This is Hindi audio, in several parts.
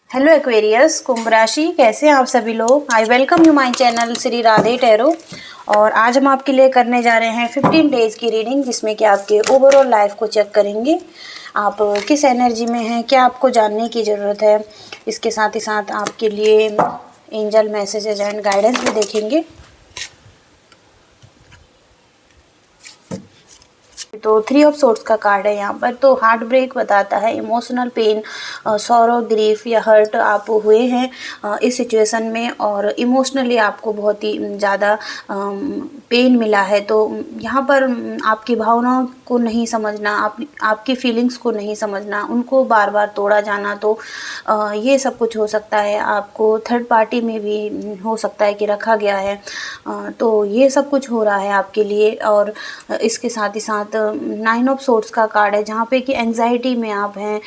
हेलो एक्वेरियस कुंभ राशि, कैसे हैं आप सभी लोग। I welcome you my channel Shri Radhe tarot. और आज हम आपके लिए करने जा रहे हैं 15 डेज की रीडिंग, जिसमें कि आपके ओवरऑल लाइफ को चेक करेंगे। आप किस एनर्जी में हैं, क्या आपको जानने की ज़रूरत है। इसके साथ ही साथ आपके लिए एंजल मैसेजेस एंड गाइडेंस भी देखेंगे। तो 3 ऑफ सोर्ट्स का कार्ड है यहाँ पर। तो हार्ट ब्रेक बताता है, इमोशनल पेन, सॉरो, ग्रीफ या हर्ट आप हुए हैं इस सिचुएशन में, और इमोशनली आपको बहुत ही ज़्यादा पेन मिला है। तो यहाँ पर आपकी भावनाओं को नहीं समझना, आपकी फीलिंग्स को नहीं समझना, उनको बार बार तोड़ा जाना, तो ये सब कुछ हो सकता है। आपको थर्ड पार्टी में भी हो सकता है कि रखा गया है। तो ये सब कुछ हो रहा है आपके लिए। और इसके साथ ही साथ 9 ऑफ सोर्ट्स का कार्ड है, जहाँ पे कि एंजाइटी में आप हैं,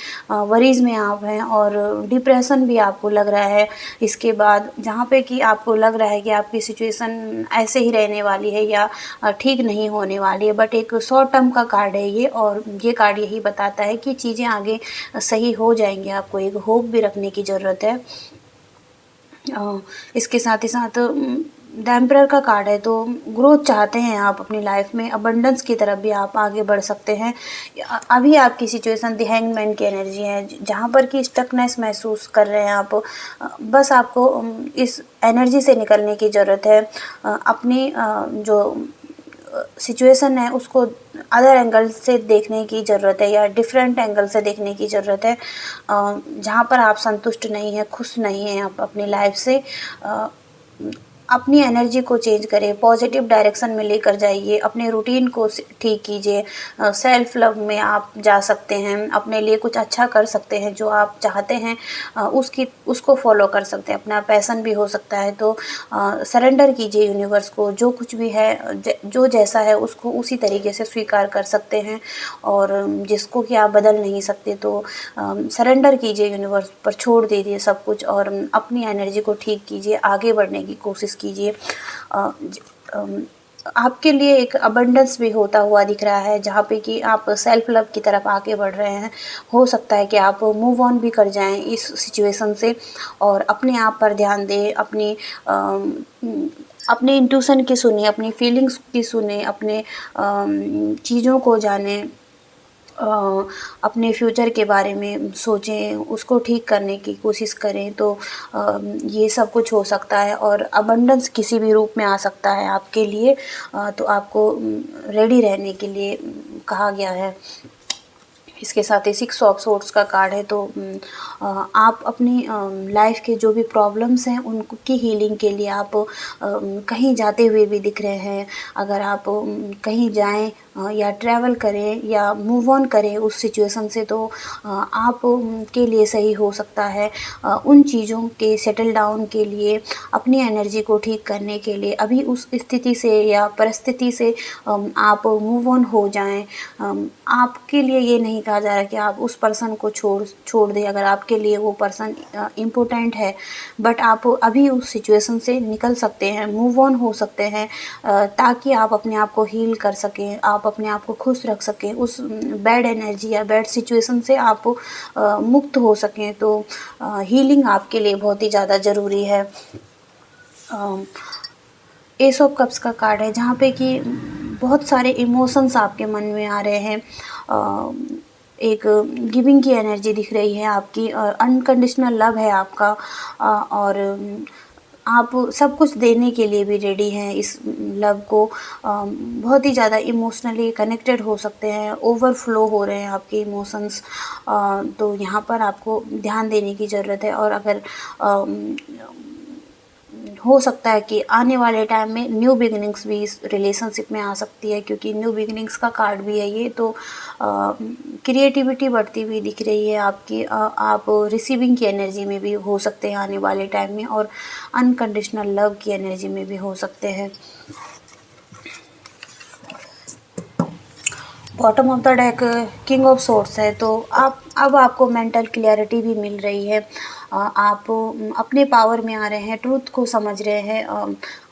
वरीज़ में आप हैं, और डिप्रेशन भी आपको लग रहा है। इसके बाद जहाँ पे कि आपको लग रहा है कि आपकी सिचुएशन ऐसे ही रहने वाली है या ठीक नहीं होने वाली है, बट एक शॉर्ट टर्म का कार्ड है ये, और ये कार्ड यही बताता है कि चीज़ें आगे सही हो जाएंगी। आपको एक होप भी रखने की ज़रूरत है। इसके साथ ही साथ द एम्परर का कार्ड है। तो ग्रोथ चाहते हैं आप अपनी लाइफ में, अबंडेंस की तरफ भी आप आगे बढ़ सकते हैं। अभी आपकी सिचुएशन द हैंगमैन की एनर्जी है, जहाँ पर कि स्टकनेस महसूस कर रहे हैं आप। बस आपको इस एनर्जी से निकलने की ज़रूरत है। अपनी जो सिचुएशन है उसको अदर एंगल से देखने की ज़रूरत है, या डिफरेंट एंगल से देखने की ज़रूरत है। जहाँ पर आप संतुष्ट नहीं हैं, खुश नहीं हैं आप अपनी लाइफ से, अपनी एनर्जी को चेंज करें, पॉजिटिव डायरेक्शन में लेकर जाइए, अपने रूटीन को ठीक कीजिए। सेल्फ लव में आप जा सकते हैं, अपने लिए कुछ अच्छा कर सकते हैं, जो आप चाहते हैं उसको फॉलो कर सकते हैं। अपना पैशन भी हो सकता है। तो सरेंडर कीजिए यूनिवर्स को, जो कुछ भी है, जो जैसा है उसको उसी तरीके से स्वीकार कर सकते हैं। और जिसको कि आप बदल नहीं सकते, तो सरेंडर कीजिए यूनिवर्स पर, छोड़ दीजिए सब कुछ, और अपनी एनर्जी को ठीक कीजिए, आगे बढ़ने की कोशिश कीजिए। आपके लिए एक अबंडेंस भी होता हुआ दिख रहा है, जहाँ पे कि आप सेल्फ लव की तरफ आगे बढ़ रहे हैं। हो सकता है कि आप मूव ऑन भी कर जाएं इस सिचुएशन से, और अपने आप पर ध्यान दें, अपने इंट्यूशन की सुनिए, अपनी फीलिंग्स की सुने, अपने चीज़ों को जानें, अपने फ्यूचर के बारे में सोचें, उसको ठीक करने की कोशिश करें। तो ये सब कुछ हो सकता है, और अबंडेंस किसी भी रूप में आ सकता है आपके लिए। तो आपको रेडी रहने के लिए कहा गया है। इसके साथ ही 6 ऑफ सोर्ट्स का कार्ड है। तो आप अपनी लाइफ के जो भी प्रॉब्लम्स हैं उनकी हीलिंग के लिए आप कहीं जाते हुए भी दिख रहे हैं। अगर आप कहीं जाएं या ट्रैवल करें या मूव ऑन करें उस सिचुएशन से, तो आप के लिए सही हो सकता है। उन चीज़ों के सेटल डाउन के लिए, अपनी एनर्जी को ठीक करने के लिए, अभी उस स्थिति से या परिस्थिति से आप मूव ऑन हो जाएं। आपके लिए ये नहीं कहा जा रहा कि आप उस पर्सन को छोड़ दें, अगर आपके लिए वो पर्सन इम्पोर्टेंट है, बट आप अभी उस सिचुएशन से निकल सकते हैं, मूव ऑन हो सकते हैं, ताकि आप अपने आप को हील कर सकें, आप अपने आप को खुश रख सकें, उस बैड एनर्जी या बैड सिचुएशन से आप मुक्त हो सकें। तो हीलिंग आपके लिए बहुत ही ज़्यादा ज़रूरी है। एस ऑफ कप्स का कार्ड है, जहाँ पे कि बहुत सारे इमोशंस आपके मन में आ रहे हैं। एक गिविंग की एनर्जी दिख रही है आपकी, अनकंडीशनल लव है आपका, और आप सब कुछ देने के लिए भी रेडी हैं इस लव को। बहुत ही ज़्यादा इमोशनली कनेक्टेड हो सकते हैं, ओवरफ्लो हो रहे हैं आपके इमोशंस। तो यहाँ पर आपको ध्यान देने की ज़रूरत है। और अगर हो सकता है कि आने वाले टाइम में न्यू बिगिनिंग्स भी इस रिलेशनशिप में आ सकती है, क्योंकि न्यू बिगिनिंग्स का कार्ड भी है ये। तो क्रिएटिविटी बढ़ती हुई दिख रही है आपकी। आप रिसीविंग की एनर्जी में भी हो सकते हैं आने वाले टाइम में, और अनकंडीशनल लव की एनर्जी में भी हो सकते हैं। Bottom of the deck king of sorts है। तो अब आपको मेंटल क्लियरिटी भी मिल रही है। आप अपने पावर में आ रहे हैं, ट्रूथ को समझ रहे हैं,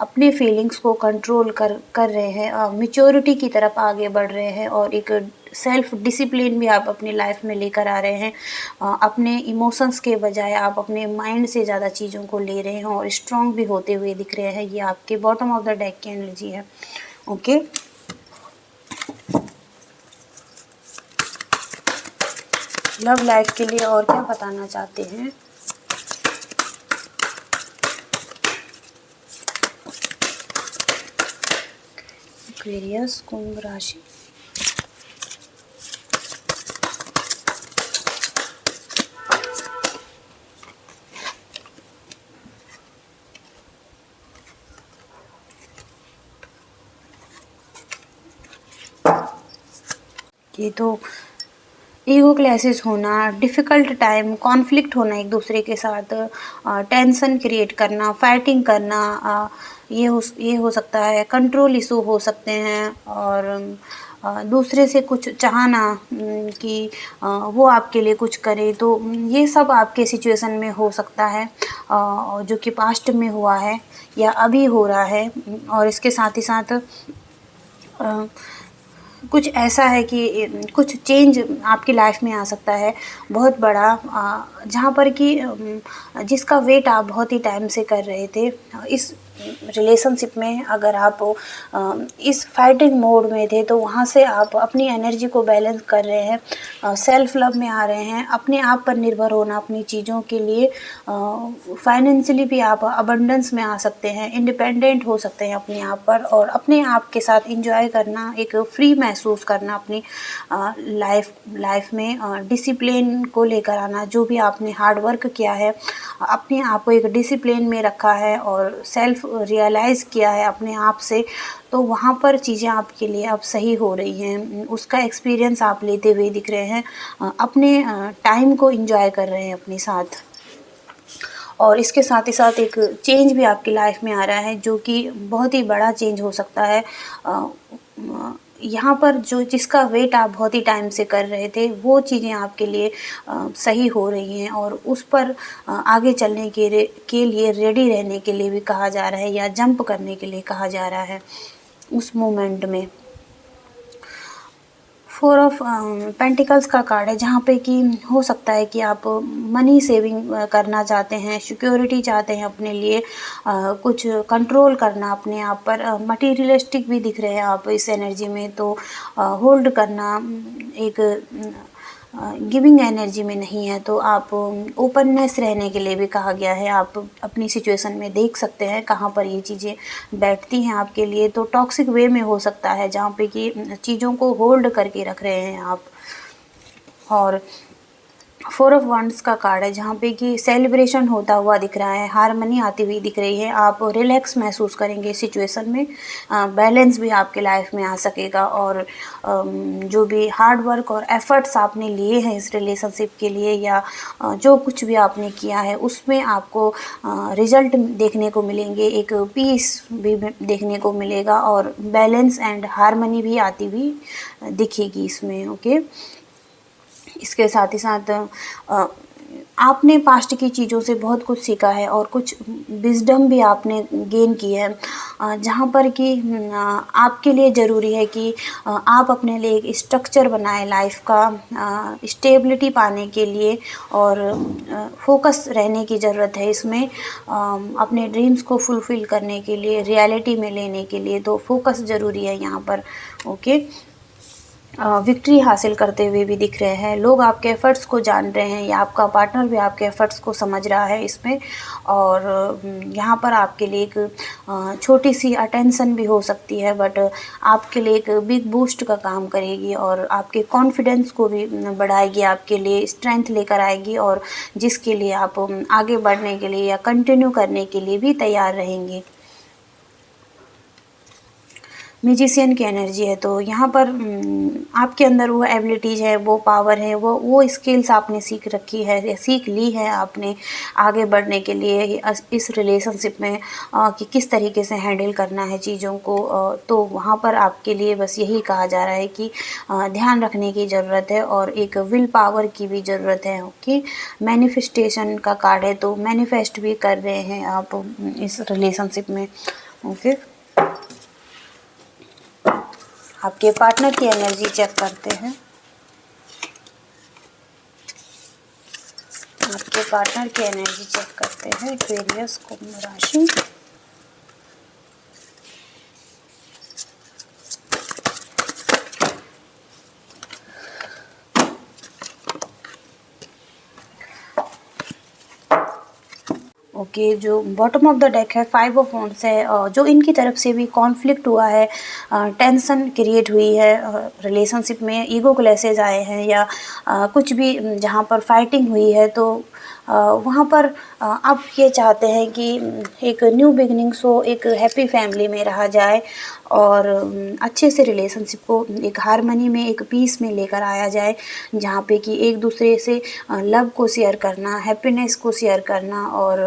अपने फीलिंग्स को कंट्रोल कर रहे हैं, मैच्योरिटी की तरफ आगे बढ़ रहे हैं, और एक सेल्फ डिसिप्लिन भी आप अपनी लाइफ में लेकर आ रहे हैं। अपने इमोशंस के बजाय आप अपने माइंड से ज़्यादा चीज़ों को ले रहे हैं और स्ट्रॉन्ग भी होते हुए दिख रहे हैं। ये आपके बॉटम ऑफ द डेक की एनर्जी है। ओके, लव लाइफ के लिए और क्या बताना चाहते हैं? एक्वेरियस, कुंभ राशि। ये तो ईगो क्लैशेस होना, डिफ़िकल्ट टाइम, कॉन्फ्लिक्ट होना एक दूसरे के साथ, टेंशन क्रिएट करना, फाइटिंग करना, ये हो सकता है। कंट्रोल इशू हो सकते हैं और दूसरे से कुछ चाहना कि वो आपके लिए कुछ करे, तो ये सब आपके सिचुएशन में हो सकता है, जो कि पास्ट में हुआ है या अभी हो रहा है। और इसके साथ ही साथ कुछ ऐसा है कि कुछ चेंज आपकी लाइफ में आ सकता है बहुत बड़ा, जहाँ पर कि जिसका वेट आप बहुत ही टाइम से कर रहे थे। इस रिलेशनशिप में अगर आप इस फाइटिंग मोड में थे तो वहाँ से आप अपनी एनर्जी को बैलेंस कर रहे हैं, सेल्फ लव में आ रहे हैं, अपने आप पर निर्भर होना अपनी चीज़ों के लिए। फाइनेंशियली भी आप अबंडेंस में आ सकते हैं, इंडिपेंडेंट हो सकते हैं अपने आप पर, और अपने आप के साथ इंजॉय करना, एक फ्री महसूस करना अपनी लाइफ में। डिसिप्लिन को लेकर आना, जो भी आपने हार्ड वर्क किया है, अपने आप को एक डिसिप्लिन में रखा है और सेल्फ रियलाइज़ किया है अपने आप से, तो वहाँ पर चीज़ें आपके लिए अब सही हो रही हैं। उसका एक्सपीरियंस आप लेते हुए दिख रहे हैं, अपने टाइम को एंजॉय कर रहे हैं अपने साथ। और इसके साथ ही साथ एक चेंज भी आपकी लाइफ में आ रहा है, जो कि बहुत ही बड़ा चेंज हो सकता है। यहाँ पर जो जिसका वेट आप बहुत ही टाइम से कर रहे थे, वो चीज़ें आपके लिए सही हो रही हैं, और उस पर आगे चलने के लिए रेडी रहने के लिए भी कहा जा रहा है, या जंप करने के लिए कहा जा रहा है उस मोमेंट में। 4 ऑफ पेंटिकल्स का कार्ड है, जहाँ पे कि हो सकता है कि आप मनी सेविंग करना चाहते हैं, सिक्योरिटी चाहते हैं अपने लिए, कुछ कंट्रोल करना अपने आप पर। मटीरियलिस्टिक भी दिख रहे हैं आप इस एनर्जी में, तो होल्ड करना, एक गिविंग एनर्जी में नहीं है, तो आप ओपननेस रहने के लिए भी कहा गया है। आप अपनी सिचुएशन में देख सकते हैं कहाँ पर ये चीज़ें बैठती हैं आपके लिए। तो टॉक्सिक वे में हो सकता है, जहाँ पे कि चीज़ों को होल्ड करके रख रहे हैं आप। और 4 ऑफ वंड्स का कार्ड है, जहाँ पे कि सेलिब्रेशन होता हुआ दिख रहा है, हारमनी आती हुई दिख रही है, आप रिलैक्स महसूस करेंगे सिचुएशन में, बैलेंस भी आपके लाइफ में आ सकेगा। और जो भी हार्ड वर्क और एफर्ट्स आपने लिए हैं इस रिलेशनशिप के लिए, या जो कुछ भी आपने किया है, उसमें आपको रिजल्ट देखने को मिलेंगे, एक पीस भी देखने को मिलेगा, और बैलेंस एंड हारमनी भी आती हुई दिखेगी इसमें। ओके, इसके साथ ही साथ आपने पास्ट की चीज़ों से बहुत कुछ सीखा है, और कुछ विज़डम भी आपने गेन की है, जहाँ पर कि आपके लिए ज़रूरी है कि आप अपने लिए एक स्ट्रक्चर बनाएं लाइफ का, स्टेबिलिटी पाने के लिए, और फोकस रहने की ज़रूरत है इसमें, अपने ड्रीम्स को फुलफ़िल करने के लिए, रियलिटी में लेने के लिए, तो फोकस ज़रूरी है यहाँ पर। ओके, विक्ट्री हासिल करते हुए भी दिख रहे हैं। लोग आपके एफ़र्ट्स को जान रहे हैं, या आपका पार्टनर भी आपके एफ़र्ट्स को समझ रहा है इसमें। और यहाँ पर आपके लिए एक छोटी सी अटेंशन भी हो सकती है, बट आपके लिए एक बिग बूस्ट का काम करेगी, और आपके कॉन्फिडेंस को भी बढ़ाएगी, आपके लिए स्ट्रेंथ लेकर आएगी, और जिसके लिए आप आगे बढ़ने के लिए या कंटिन्यू करने के लिए भी तैयार रहेंगे। म्यूजिशियन की एनर्जी है, तो यहाँ पर आपके अंदर वो एबिलिटीज़ है, वो पावर है, वो स्किल्स आपने सीख रखी है या सीख ली है आपने आगे बढ़ने के लिए इस रिलेशनशिप में, कि किस तरीके से हैंडल करना है चीज़ों को। तो वहाँ पर आपके लिए बस यही कहा जा रहा है कि ध्यान रखने की ज़रूरत है, और एक विल पावर की भी ज़रूरत है। ओके, मैनिफेस्टेशन का कार्ड है, तो मैनिफेस्ट भी कर रहे हैं आप इस रिलेशनशिप में। ओके, आपके पार्टनर की एनर्जी चेक करते हैं। आपके पार्टनर की एनर्जी चेक करते हैं, एक्वेरियस कुंभ राशि। ओके, जो बॉटम ऑफ द डेक है 5 ऑफ वांड्स है, जो इनकी तरफ से भी कॉन्फ्लिक्ट हुआ है, टेंशन क्रिएट हुई है रिलेशनशिप में, ईगो क्लैशेज आए हैं या कुछ भी जहाँ पर फाइटिंग हुई है, तो वहाँ पर आप ये चाहते हैं कि एक न्यू बिगिनिंग्स हो, एक हैप्पी फैमिली में रहा जाए और अच्छे से रिलेशनशिप को एक हारमनी में, एक पीस में लेकर आया जाए, जहाँ पे कि एक दूसरे से लव को शेयर करना, हैप्पीनेस को शेयर करना और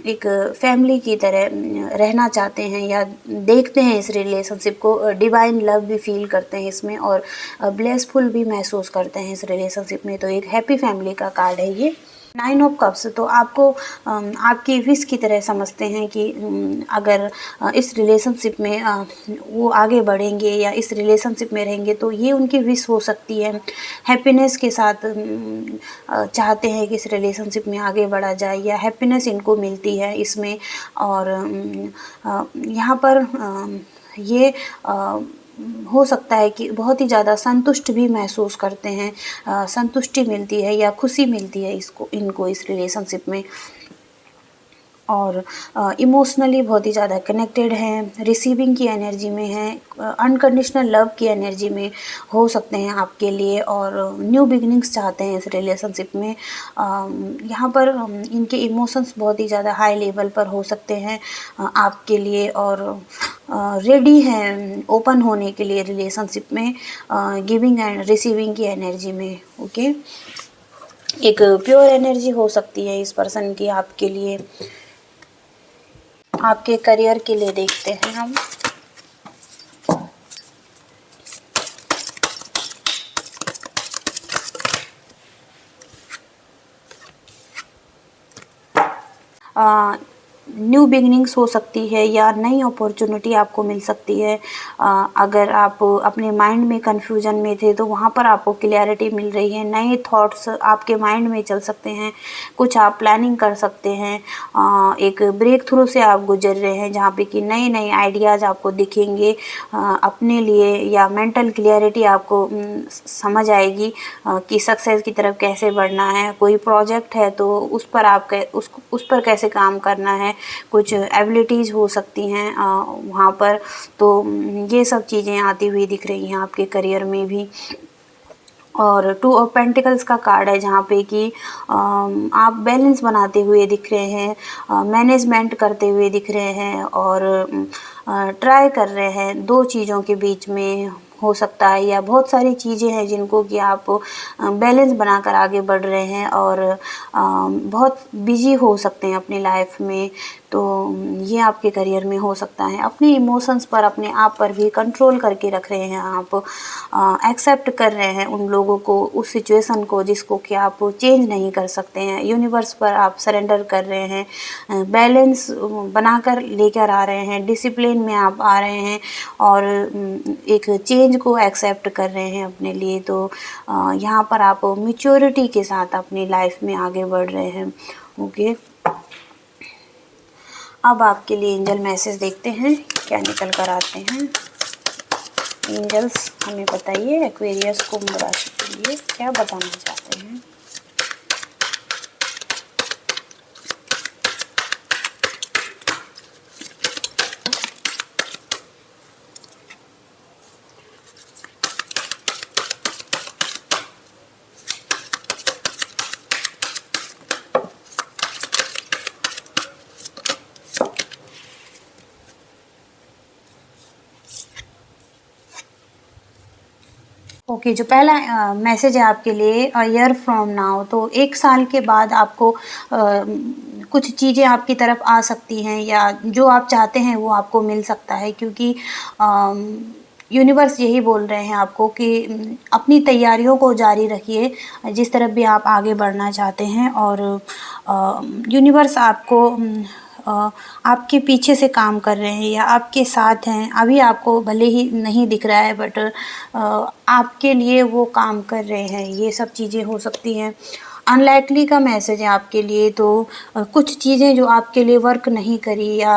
एक फैमिली की तरह रहना चाहते हैं या देखते हैं इस रिलेशनशिप को, डिवाइन लव भी फील करते हैं इसमें और ब्लेसफुल भी महसूस करते हैं इस रिलेशनशिप में। तो एक हैप्पी फैमिली का कार्ड है ये 9 ऑफ कप्स। तो आपको आपकी विश की तरह समझते हैं कि अगर इस रिलेशनशिप में वो आगे बढ़ेंगे या इस रिलेशनशिप में रहेंगे तो ये उनकी विश हो सकती है। हैप्पीनेस के साथ चाहते हैं कि इस रिलेशनशिप में आगे बढ़ा जाए या हैप्पीनेस इनको मिलती है इसमें। और यहाँ पर ये हो सकता है कि बहुत ही ज़्यादा संतुष्ट भी महसूस करते हैं, संतुष्टि मिलती है या खुशी मिलती है इनको इस रिलेशनशिप में और इमोशनली बहुत ही ज़्यादा कनेक्टेड हैं, रिसीविंग की एनर्जी में हैं, अनकंडीशनल लव की एनर्जी में हो सकते हैं आपके लिए और न्यू बिगिनिंग्स चाहते हैं इस रिलेशनशिप में। यहाँ पर इनके इमोशंस बहुत ही ज़्यादा हाई लेवल पर हो सकते हैं आपके लिए और रेडी हैं ओपन होने के लिए रिलेशनशिप में, गिविंग एंड रिसीविंग की एनर्जी में। ओके, एक प्योर एनर्जी हो सकती है इस पर्सन की आपके लिए। आपके करियर के लिए देखते हैं हम। न्यू बिगिनिंग्स हो सकती है या नई अपॉर्चुनिटी आपको मिल सकती है। अगर आप अपने माइंड में कन्फ्यूजन में थे तो वहाँ पर आपको क्लैरिटी मिल रही है, नए थॉट्स आपके माइंड में चल सकते हैं, कुछ आप प्लानिंग कर सकते हैं, एक ब्रेक थ्रू से आप गुजर रहे हैं जहाँ पे कि नए नए आइडियाज़ आपको दिखेंगे अपने लिए या मेंटल क्लैरिटी आपको समझ आएगी कि सक्सेस की तरफ कैसे बढ़ना है। कोई प्रोजेक्ट है तो उस पर आप उस पर कैसे काम करना है, कुछ एबिलिटीज़ हो सकती हैं वहाँ पर। तो ये सब चीज़ें आती हुई दिख रही हैं आपके करियर में भी। और 2 ऑफ पेंटिकल्स का कार्ड है जहाँ पे कि आप बैलेंस बनाते हुए दिख रहे हैं, मैनेजमेंट करते हुए दिख रहे हैं और ट्राई कर रहे हैं 2 चीज़ों के बीच में हो सकता है या बहुत सारी चीज़ें हैं जिनको कि आप बैलेंस बनाकर आगे बढ़ रहे हैं और बहुत बिजी हो सकते हैं अपनी लाइफ में। तो ये आपके करियर में हो सकता है। अपने इमोशंस पर, अपने आप पर भी कंट्रोल करके रख रहे हैं आप, एक्सेप्ट कर रहे हैं उन लोगों को, उस सिचुएशन को जिसको कि आप चेंज नहीं कर सकते हैं। यूनिवर्स पर आप सरेंडर कर रहे हैं, बैलेंस बनाकर लेकर आ रहे हैं, डिसिप्लिन में आप आ रहे हैं और एक चेंज को एक्सेप्ट कर रहे हैं अपने लिए। तो यहाँ पर आप मैच्योरिटी के साथ अपनी लाइफ में आगे बढ़ रहे हैं। ओके, अब आपके लिए एंजल मैसेज देखते हैं क्या निकल कर आते हैं। एंजल्स हमें बताइए एक्वेरियस कुंभ राशि के लिए क्या बताना चाहते हैं। ओके, जो पहला मैसेज है आपके लिए, अ ईयर फ्रॉम नाउ, तो 1 साल के बाद आपको कुछ चीज़ें आपकी तरफ आ सकती हैं या जो आप चाहते हैं वो आपको मिल सकता है क्योंकि यूनिवर्स यही बोल रहे हैं आपको कि अपनी तैयारियों को जारी रखिए जिस तरफ भी आप आगे बढ़ना चाहते हैं और यूनिवर्स आपको आपके पीछे से काम कर रहे हैं या आपके साथ हैं। अभी आपको भले ही नहीं दिख रहा है बट आपके लिए वो काम कर रहे हैं, ये सब चीज़ें हो सकती हैं। अनलाइकली का मैसेज है आपके लिए, तो कुछ चीज़ें जो आपके लिए वर्क नहीं करी या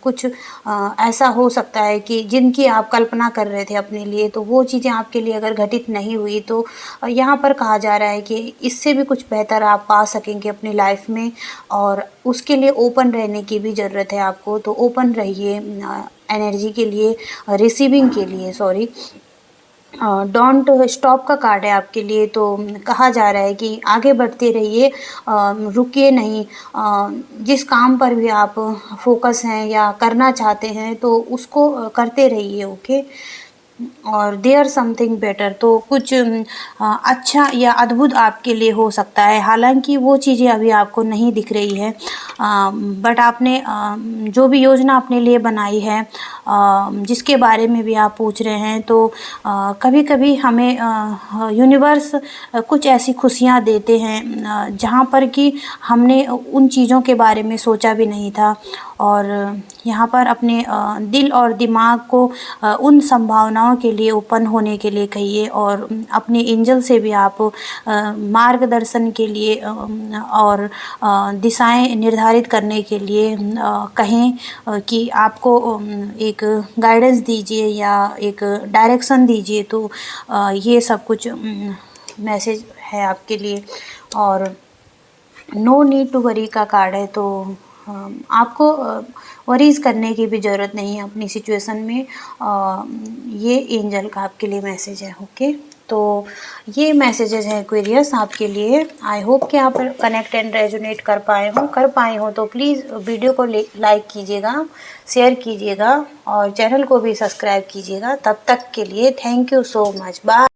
कुछ ऐसा हो सकता है कि जिनकी आप कल्पना कर रहे थे अपने लिए, तो वो चीज़ें आपके लिए अगर घटित नहीं हुई तो यहाँ पर कहा जा रहा है कि इससे भी कुछ बेहतर आप पा सकेंगे अपनी लाइफ में, और उसके लिए ओपन रहने की भी ज़रूरत है आपको। तो ओपन रहिए एनर्जी के लिए, रिसीविंग के लिए, सॉरी। डोंट स्टॉप का कार्ड है आपके लिए, तो कहा जा रहा है कि आगे बढ़ते रहिए, रुकिए नहीं। जिस काम पर भी आप फोकस हैं या करना चाहते हैं तो उसको करते रहिए, ओके। और देयर समथिंग बेटर, तो कुछ अच्छा या अद्भुत आपके लिए हो सकता है। हालांकि वो चीज़ें अभी आपको नहीं दिख रही है, बट आपने जो भी योजना अपने लिए बनाई है, जिसके बारे में भी आप पूछ रहे हैं, तो कभी कभी हमें यूनिवर्स कुछ ऐसी खुशियाँ देते हैं जहाँ पर कि हमने उन चीज़ों के बारे में सोचा भी नहीं था। और यहाँ पर अपने दिल और दिमाग को उन संभावनाओं के लिए ओपन होने के लिए कहिए, और अपने एंजल से भी आप मार्गदर्शन के लिए और दिशाएं निर्धारित करने के लिए कहें कि आपको एक गाइडेंस दीजिए या एक डायरेक्शन दीजिए। तो ये सब कुछ मैसेज है आपके लिए। और नो नीड टू वरी का कार्ड है, तो आपको वरीज़ करने की भी ज़रूरत नहीं है अपनी सिचुएशन में। ये एंजल का आपके लिए मैसेज है, ओके। तो ये मैसेजेस हैं एक्वेरियस आपके लिए। आई होप कि आप कनेक्ट एंड रेजोनेट कर पाए हो तो प्लीज़ वीडियो को लाइक कीजिएगा, शेयर कीजिएगा और चैनल को भी सब्सक्राइब कीजिएगा। तब तक के लिए thank you so much, bye.